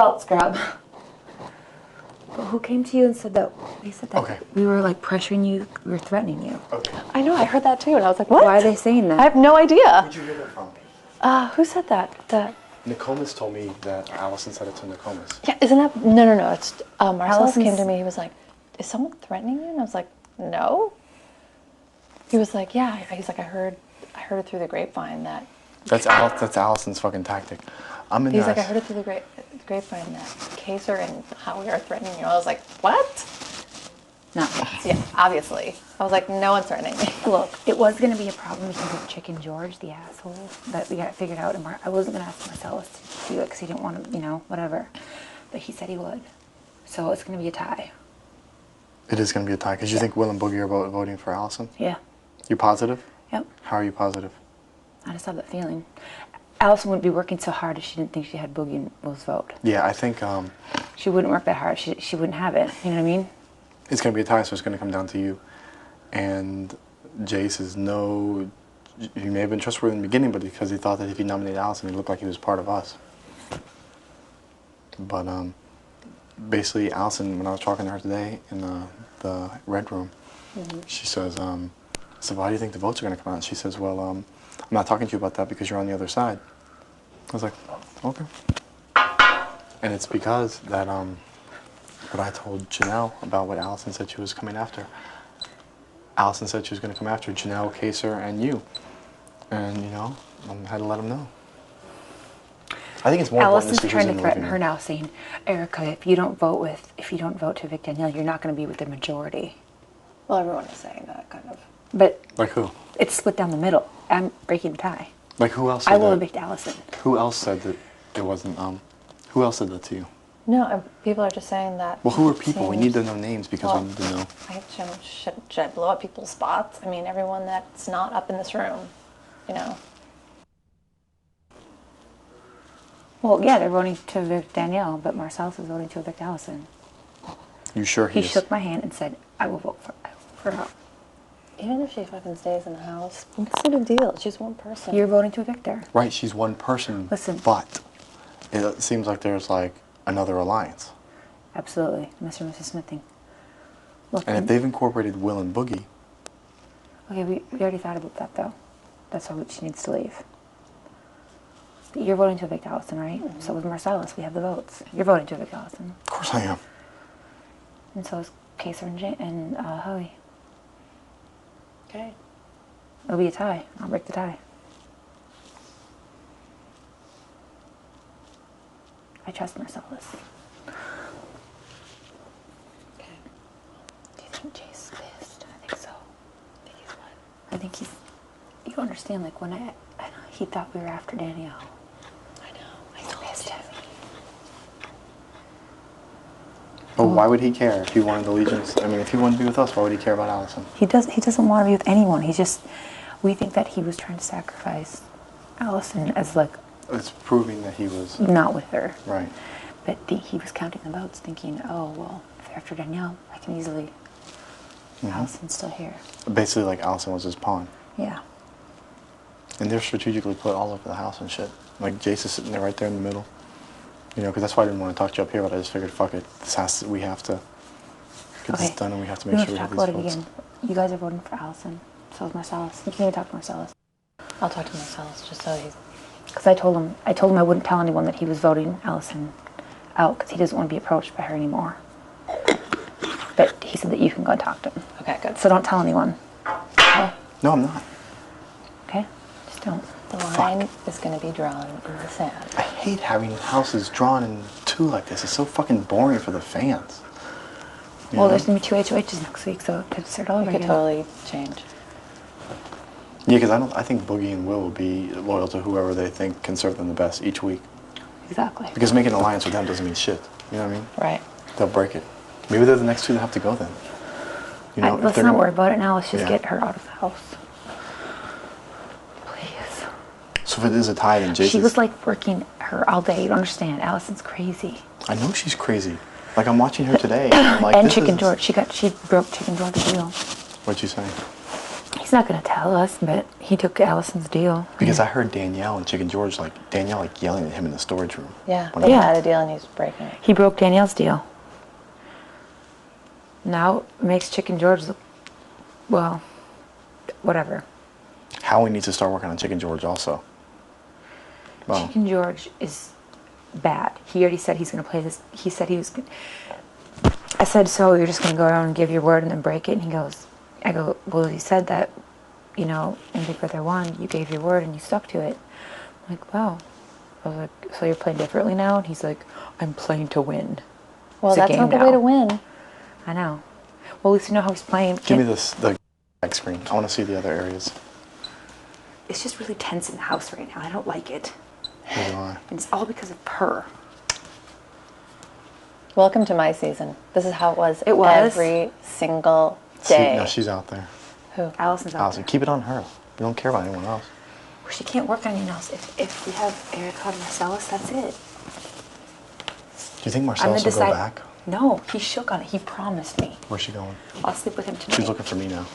Belt scrub. But who came to you and said that? They said that Okay. we were like pressuring you, we were threatening you. Okay. I know, I heard that too, and I was like, what? Why are they saying that? I have no idea. Where'd you hear that from? Who said that? Nokomis told me that Allison said it to Nokomis. Yeah, isn't that, no, it's, Marcellus came to Allison's- me, he was like, is someone threatening you? And I was like, no. He was like, yeah, he's like, I heard it through the grapevine that. That's Allison's fucking tactic. He's like, I heard it through the grapevine that Kaser and Howie are threatening you. I was like, what? No. Yeah, obviously. I was like, no one's threatening me. Look, it was going to be a problem because of Chicken George, the asshole, that we got figured out. And I wasn't going to ask Marcellus to do it because he didn't want to, whatever. But he said he would. So it's going to be a tie. It is going to be a tie because you think Will and Boogie are voting for Allison? Yeah. You positive? Yep. How are you positive? I just have that feeling. Allison wouldn't be working so hard if she didn't think she had Boogie and Will's vote. Yeah, I think She wouldn't work that hard. She wouldn't have it. You know what I mean? it's going to be a tie, so it's going to come down to you. And Jace is he may have been trustworthy in the beginning, but because he thought that if he nominated Allison, he looked like he was part of us. But basically, Allison, when I was talking to her today in the Red Room, she says, I said, why do you think the votes are going to come out? And she says, well, I'm not talking to you about that because you're on the other side. I was like, okay. And it's because that what I told Janelle about what Allison said she was coming after. Allison said she was going to come after Janelle, Kaser, and you. And, I had to let them know. I think it's more important Allison's to see trying who's to in the threaten living her room. now, saying, Erika, if you don't vote to evict Danielle, you're not going to be with the majority. Well, everyone is saying that, kind of. But Like who? it's split down the middle. I'm breaking the tie. Like who else said I will that? evict Allison. Who else said that it wasn't, who else said that to you? No, people are just saying that. Well, who are people? We need to know names because we need to know. Should I blow up people's spots? I mean, everyone that's not up in this room, Well, yeah, they're voting to evict Danielle, but Marcellus is voting to evict Allison. You sure He he is? shook my hand and said, I will vote for her. Even if she fucking stays in the house, what's the big deal? She's one person. You're voting to evict her. Right, she's one person. Listen. But it seems like there's like another alliance. Absolutely. Mr. and Mrs. Smithing. Look, And if they've incorporated Will and Boogie, okay, we already thought about that, though. That's why she needs to leave. But you're voting to evict Allison, right? Mm-hmm. So with Marcellus, we have the votes. You're voting to evict Allison. of course I am. And so is Kaser and Howie. Okay. It'll be a tie. I'll break the tie. I trust Marcellus. Okay. Do you think Jay's pissed? I think so. I think he's... You don't understand, like, when he thought we were after Danielle. I know. He's pissed at me. But why would he care if he wanted allegiance? I mean, if he wanted to be with us, why would he care about Allison? He doesn't want to be with anyone. He's just... We think that he was trying to sacrifice Allison as, like... It's proving that he was... Not with her. Right. But he was counting the votes, thinking, oh, well, if they're after Danielle, I can easily... Allison's still here. Basically, like Allison was his pawn. Yeah. And they're strategically put all over the house and shit. Like Jace is sitting there right there in the middle. Because that's why I didn't want to talk to you up here, but I just figured, fuck it. We have to get this done, and we have to make sure we have these talk about votes. it again. You guys are voting for Allison. So is Marcellus. You can't even talk to Marcellus. I'll talk to Marcellus just so he's... Because I told him I wouldn't tell anyone that he was voting Allison out because he doesn't want to be approached by her anymore. But he said that you can go and talk to him. Okay, good. So don't tell anyone. Okay? No, I'm not. Okay? Just don't. The line is going to be drawn in the sand. I hate having houses drawn in two like this. It's so fucking boring for the fans. Well, there's going to be 2 HOHs next week, so it could start all over It could again. totally change. Yeah, because I think Boogie and Will be loyal to whoever they think can serve them the best each week. Exactly. Because making an alliance with them doesn't mean shit. You know what I mean? Right. They'll break it. Maybe they're the next two that have to go then. If Let's they're not gonna- worry about it now. Let's just Yeah. get her out of the house. Please. So if it is a tie, then Jason. She was like working her all day. You don't understand. Allison's crazy. I know she's crazy. Like I'm watching her today. And I'm like, And this Chicken is... George. She broke Chicken George's wheel. What'd you say? He He's not gonna tell us, but he took Allison's deal. Because I heard Danielle and Chicken George, Danielle yelling at him in the storage room. Yeah, When they I- had a deal and he's breaking it. He broke Danielle's deal. Now it makes Chicken George look, well, whatever. Howie needs to start working on Chicken George also. Well, Chicken George is bad. He already said he's gonna play this. He said he was. I said, so you're just gonna go around and give your word and then break it? And he goes, I go, well, you said that, you know, in Big Brother 1, you gave your word and you stuck to it. I'm like, wow. I was like, so you're playing differently now? And he's like, I'm playing to win. Well, It's a that's game not the now. way to win. I know. Well, at least you know how he's playing. give me the back screen. I want to see the other areas. It's just really tense in the house right now. I don't like it. Neither do I. And it's all because of her. Welcome to my season. This is how it was. It was? every single See, day. no, she's out there. Who? Allison's out Allison, there. keep it on her. We don't care about anyone else. Well, she can't work on anyone else. If we have Erika and Marcellus, that's it. Do you think Marcellus will go back? No, he shook on it. He promised me. Where's she going? I'll sleep with him tonight. She's looking for me now.